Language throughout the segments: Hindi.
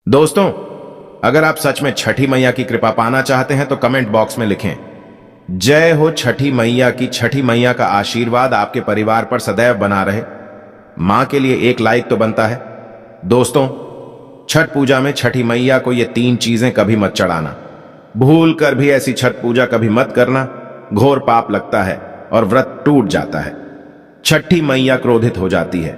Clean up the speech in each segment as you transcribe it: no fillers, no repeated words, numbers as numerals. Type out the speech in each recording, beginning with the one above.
दोस्तों, अगर आप सच में छठी मैया की कृपा पाना चाहते हैं तो कमेंट बॉक्स में लिखें जय हो छठी मैया की। छठी मैया का आशीर्वाद आपके परिवार पर सदैव बना रहे। मां के लिए एक लाइक तो बनता है। दोस्तों, छठ पूजा में छठी मैया को ये 3 चीजें कभी मत चढ़ाना। भूल कर भी ऐसी छठ पूजा कभी मत करना, घोर पाप लगता है और व्रत टूट जाता है। छठी मैया क्रोधित हो जाती है।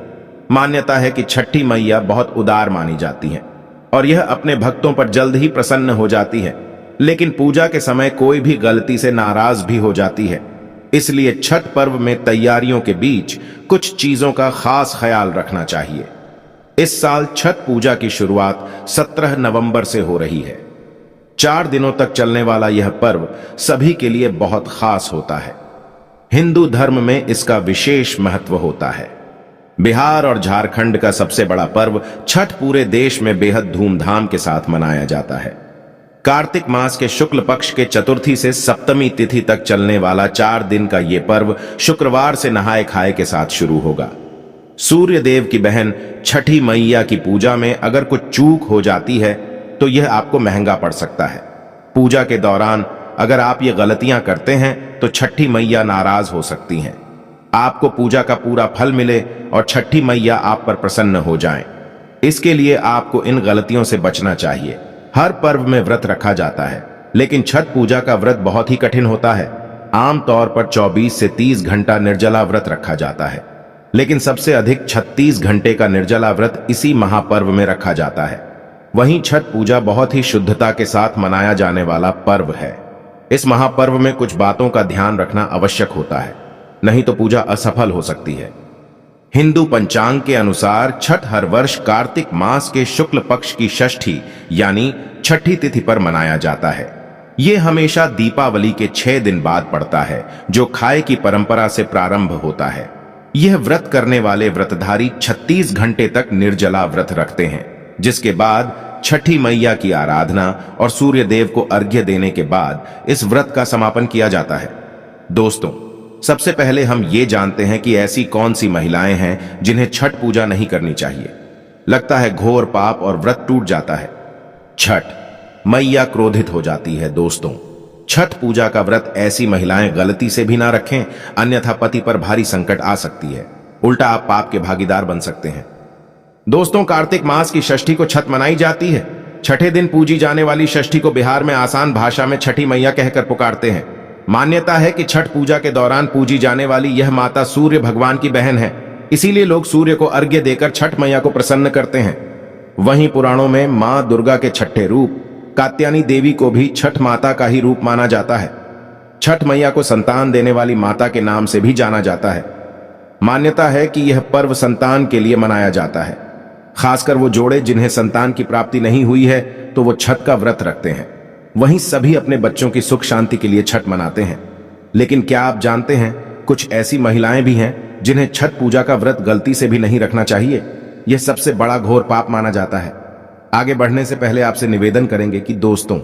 मान्यता है कि छठी मैया बहुत उदार मानी जाती है और यह अपने भक्तों पर जल्द ही प्रसन्न हो जाती है, लेकिन पूजा के समय कोई भी गलती से नाराज भी हो जाती है। इसलिए छठ पर्व में तैयारियों के बीच कुछ चीजों का खास ख्याल रखना चाहिए। इस साल छठ पूजा की शुरुआत 17 नवंबर से हो रही है। 4 दिनों तक चलने वाला यह पर्व सभी के लिए बहुत खास होता है। हिंदू धर्म में इसका विशेष महत्व होता है। बिहार और झारखंड का सबसे बड़ा पर्व छठ पूरे देश में बेहद धूमधाम के साथ मनाया जाता है। कार्तिक मास के शुक्ल पक्ष के चतुर्थी से सप्तमी तिथि तक चलने वाला 4 दिन का यह पर्व शुक्रवार से नहाए खाए के साथ शुरू होगा। सूर्य देव की बहन छठी मैया की पूजा में अगर कुछ चूक हो जाती है तो यह आपको महंगा पड़ सकता है। पूजा के दौरान अगर आप ये गलतियां करते हैं तो छठी मैया नाराज हो सकती हैं। आपको पूजा का पूरा फल मिले और छठी मैया आप पर प्रसन्न हो जाएं। इसके लिए आपको इन गलतियों से बचना चाहिए। हर पर्व में व्रत रखा जाता है, लेकिन छठ पूजा का व्रत बहुत ही कठिन होता है। आमतौर पर 24 से 30 घंटा निर्जला व्रत रखा जाता है, लेकिन सबसे अधिक 36 घंटे का निर्जला व्रत इसी महापर्व में रखा जाता है। वहीं छठ पूजा बहुत ही शुद्धता के साथ मनाया जाने वाला पर्व है। इस महापर्व में कुछ बातों का ध्यान रखना आवश्यक होता है, नहीं तो पूजा असफल हो सकती है। हिंदू पंचांग के अनुसार छठ हर वर्ष कार्तिक मास के शुक्ल पक्ष की षष्ठी यानी छठी तिथि पर मनाया जाता है। यह हमेशा दीपावली के 6 दिन बाद पड़ता है, जो खाए की परंपरा से प्रारंभ होता है। यह व्रत करने वाले व्रतधारी 36 घंटे तक निर्जला व्रत रखते हैं, जिसके बाद छठी मैया की आराधना और सूर्य देव को अर्घ्य देने के बाद इस व्रत का समापन किया जाता है। दोस्तों, सबसे पहले हम ये जानते हैं कि ऐसी कौन सी महिलाएं हैं जिन्हें छठ पूजा नहीं करनी चाहिए। लगता है घोर पाप और व्रत टूट जाता है। छठ मैया क्रोधित हो जाती है। दोस्तों, छठ पूजा का व्रत ऐसी महिलाएं गलती से भी ना रखें, अन्यथा पति पर भारी संकट आ सकती है। उल्टा आप पाप के भागीदार बन सकते हैं। दोस्तों, कार्तिक मास की षष्ठी को छठ मनाई जाती है। छठे दिन पूजी जाने वाली षष्ठी को बिहार में आसान भाषा में छठी मैया कहकर पुकारते हैं। मान्यता है कि छठ पूजा के दौरान पूजी जाने वाली यह माता सूर्य भगवान की बहन है, इसीलिए लोग सूर्य को अर्घ्य देकर छठ मैया को प्रसन्न करते हैं। वहीं पुराणों में मां दुर्गा के छठे रूप कात्यायनी देवी को भी छठ माता का ही रूप माना जाता है। छठ मैया को संतान देने वाली माता के नाम से भी जाना जाता है। मान्यता है कि यह पर्व संतान के लिए मनाया जाता है। खासकर वो जोड़े जिन्हें संतान की प्राप्ति नहीं हुई है तो वो छठ का व्रत रखते हैं। वहीं सभी अपने बच्चों की सुख शांति के लिए छठ मनाते हैं। लेकिन क्या आप जानते हैं, कुछ ऐसी महिलाएं भी हैं जिन्हें छठ पूजा का व्रत गलती से भी नहीं रखना चाहिए। यह सबसे बड़ा घोर पाप माना जाता है। आगे बढ़ने से पहले आपसे निवेदन करेंगे कि दोस्तों,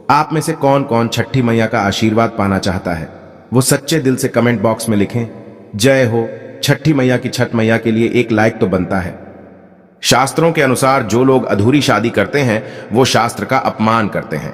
आप में से कौन कौन छठी मैया का आशीर्वाद पाना चाहता है, वो सच्चे दिल से कमेंट बॉक्स में लिखें जय हो छठी मैया की। छठ मैया के लिए एक लाइक तो बनता है। शास्त्रों के अनुसार जो लोग अधूरी शादी करते हैं वो शास्त्र का अपमान करते हैं।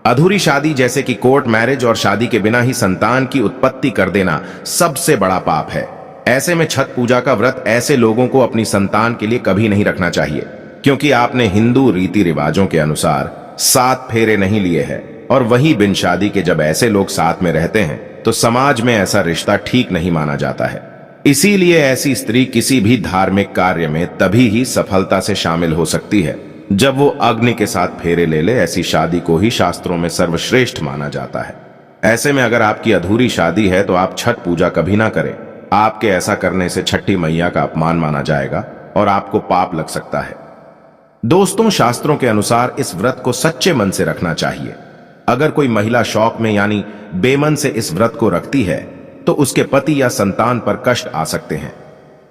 अधूरी शादी जैसे कि कोर्ट मैरिज और शादी के बिना ही संतान की उत्पत्ति कर देना सबसे बड़ा पाप है। ऐसे में छठ पूजा का व्रत ऐसे लोगों को अपनी संतान के लिए कभी नहीं रखना चाहिए, क्योंकि आपने हिंदू रीति रिवाजों के अनुसार 7 फेरे नहीं लिए हैं। और वही बिन शादी के जब ऐसे लोग साथ में रहते हैं तो समाज में ऐसा रिश्ता ठीक नहीं माना जाता है। इसीलिए ऐसी स्त्री किसी भी धार्मिक कार्य में तभी ही सफलता से शामिल हो सकती है जब वो अग्नि के साथ फेरे ले ले। ऐसी शादी को ही शास्त्रों में सर्वश्रेष्ठ माना जाता है। ऐसे में अगर आपकी अधूरी शादी है तो आप छठ पूजा कभी ना करें। आपके ऐसा करने से छठी मैया का अपमान माना जाएगा और आपको पाप लग सकता है। दोस्तों, शास्त्रों के अनुसार इस व्रत को सच्चे मन से रखना चाहिए। अगर कोई महिला शौक में यानी बेमन से इस व्रत को रखती है तो उसके पति या संतान पर कष्ट आ सकते हैं।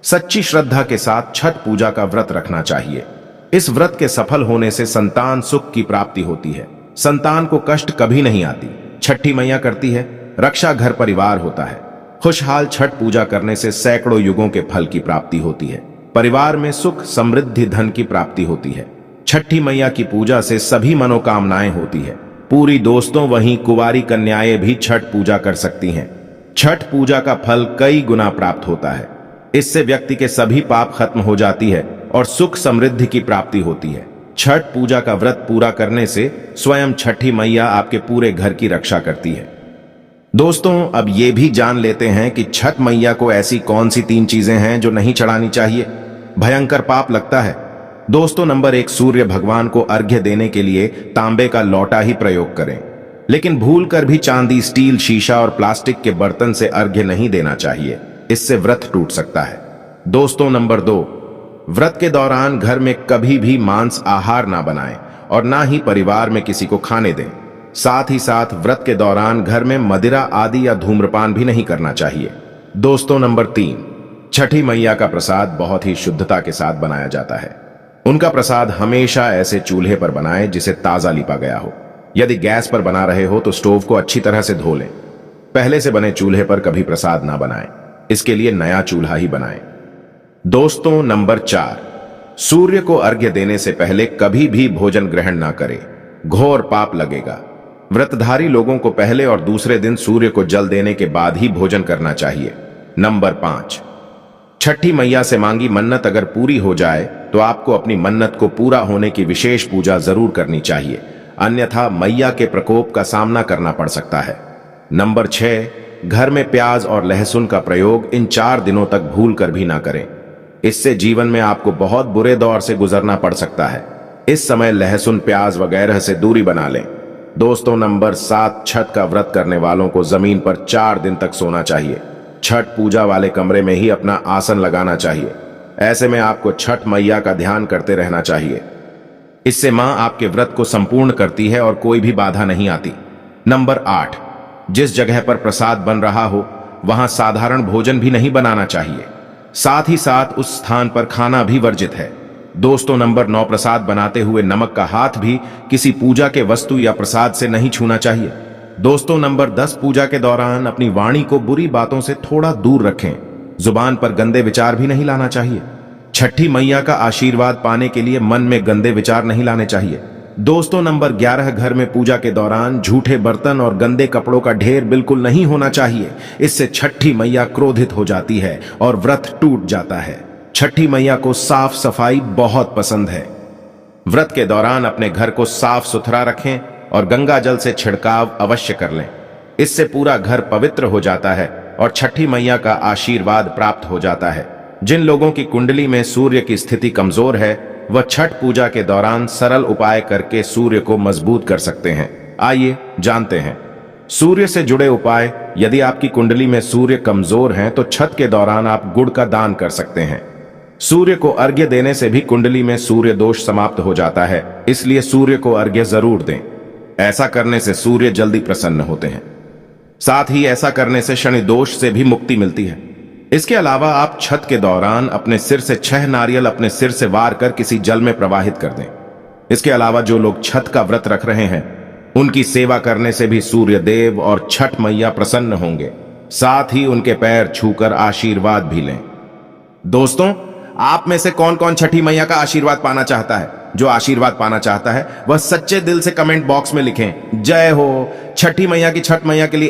सच्ची श्रद्धा के साथ छठ पूजा का व्रत रखना चाहिए। इस व्रत के सफल होने से संतान सुख की प्राप्ति होती है। संतान को कष्ट कभी नहीं आती। छठी मैया करती है, रक्षा घर परिवार होता है। खुशहाल छठ पूजा करने से सैकड़ों युगों के फल की प्राप्ति होती है। परिवार में सुख समृद्धि धन की प्राप्ति होती है। छठी मैया की पूजा से सभी मनोकामनाएं होती है। पूरी दोस्तों वहीं कुंवारी कन्याएं भी छठ पूजा कर सकती हैं। छठ पूजा का फल कई गुना प्राप्त होता है। इससे व्यक्ति के सभी पाप खत्म हो जाती है और सुख समृद्धि की प्राप्ति होती है। छठ पूजा का व्रत पूरा करने से स्वयं छठी मैया आपके पूरे घर की रक्षा करती है। दोस्तों, अब ये भी जान लेते हैं कि छठ मैया को ऐसी कौन सी 3 चीजें हैं जो नहीं चढ़ानी चाहिए, भयंकर पाप लगता है। दोस्तों, नंबर 1, सूर्य भगवान को अर्घ्य देने के लिए तांबे का लौटा ही प्रयोग करें, लेकिन भूलकर भी चांदी, स्टील, शीशा और प्लास्टिक के बर्तन से अर्घ्य नहीं देना चाहिए, इससे व्रत टूट सकता है। दोस्तों, नंबर 2, व्रत के दौरान घर में कभी भी मांस आहार ना बनाएं और ना ही परिवार में किसी को खाने दें। साथ ही साथ व्रत के दौरान घर में मदिरा आदि या धूम्रपान भी नहीं करना चाहिए। दोस्तों, नंबर 3, छठी मैया का प्रसाद बहुत ही शुद्धता के साथ बनाया जाता है। उनका प्रसाद हमेशा ऐसे चूल्हे पर बनाएं जिसे ताजा लिपा गया हो। यदि गैस पर बना रहे हो तो स्टोव को अच्छी तरह से धो लें। पहले से बने चूल्हे पर कभी प्रसाद ना बनाएं, इसके लिए नया चूल्हा ही बनाएं। दोस्तों, नंबर 4, सूर्य को अर्घ्य देने से पहले कभी भी भोजन ग्रहण ना करें, घोर पाप लगेगा। व्रतधारी लोगों को पहले और दूसरे दिन सूर्य को जल देने के बाद ही भोजन करना चाहिए। नंबर 5, छठी मैया से मांगी मन्नत अगर पूरी हो जाए तो आपको अपनी मन्नत को पूरा होने की विशेष पूजा जरूर करनी चाहिए, अन्यथा मैया के प्रकोप का सामना करना पड़ सकता है। नंबर 6, घर में प्याज और लहसुन का प्रयोग इन 4 दिनों तक भूल कर भी ना करें, इससे जीवन में आपको बहुत बुरे दौर से गुजरना पड़ सकता है। इस समय लहसुन, प्याज वगैरह से दूरी बना लें। दोस्तों, नंबर 7, छठ का व्रत करने वालों को जमीन पर 4 दिन तक सोना चाहिए। छठ पूजा वाले कमरे में ही अपना आसन लगाना चाहिए। ऐसे में आपको छठ मैया का ध्यान करते रहना चाहिए। इससे मां आपके व्रत को संपूर्ण करती है और कोई भी बाधा नहीं आती। नंबर 8, जिस जगह पर प्रसाद बन रहा हो वहां साधारण भोजन भी नहीं बनाना चाहिए, साथ ही साथ उस स्थान पर खाना भी वर्जित है। दोस्तों, नंबर 9, प्रसाद बनाते हुए नमक का हाथ भी किसी पूजा के वस्तु या प्रसाद से नहीं छूना चाहिए। दोस्तों, नंबर 10, पूजा के दौरान अपनी वाणी को बुरी बातों से थोड़ा दूर रखें। जुबान पर गंदे विचार भी नहीं लाना चाहिए। छठी मैया का आशीर्वाद पाने के लिए मन में गंदे विचार नहीं लाने चाहिए। दोस्तों, नंबर 11, घर में पूजा के दौरान झूठे बर्तन और गंदे कपड़ों का ढेर बिल्कुल नहीं होना चाहिए। इससे छठी मैया क्रोधित हो जाती है और व्रत टूट जाता है। छठी मैया को साफ सफाई बहुत पसंद है। व्रत के दौरान अपने घर को साफ सुथरा रखें और गंगा जल से छिड़काव अवश्य कर लें। इससे पूरा घर पवित्र हो जाता है और छठी मैया का आशीर्वाद प्राप्त हो जाता है। जिन लोगों की कुंडली में सूर्य की स्थिति कमजोर है वह छठ पूजा के दौरान सरल उपाय करके सूर्य को मजबूत कर सकते हैं। आइए जानते हैं सूर्य से जुड़े उपाय। यदि आपकी कुंडली में सूर्य कमजोर हैं तो छठ के दौरान आप गुड़ का दान कर सकते हैं। सूर्य को अर्घ्य देने से भी कुंडली में सूर्य दोष समाप्त हो जाता है, इसलिए सूर्य को अर्घ्य जरूर दें। ऐसा करने से सूर्य जल्दी प्रसन्न होते हैं। साथ ही ऐसा करने से शनि दोष से भी मुक्ति मिलती है। इसके अलावा आप छठ के दौरान अपने सिर से 6 नारियल अपने सिर से वार कर किसी जल में प्रवाहित कर दें। इसके अलावा जो लोग छठ का व्रत रख रहे हैं उनकी सेवा करने से भी सूर्य देव और छठ मैया प्रसन्न होंगे। साथ ही उनके पैर छूकर आशीर्वाद भी लें। दोस्तों, आप में से कौन कौन छठी मैया का आशीर्वाद पाना चाहता है? जो आशीर्वाद पाना चाहता है वह सच्चे दिल से कमेंट बॉक्स में लिखें जय हो। छठी मैया की छठ मैया के लिए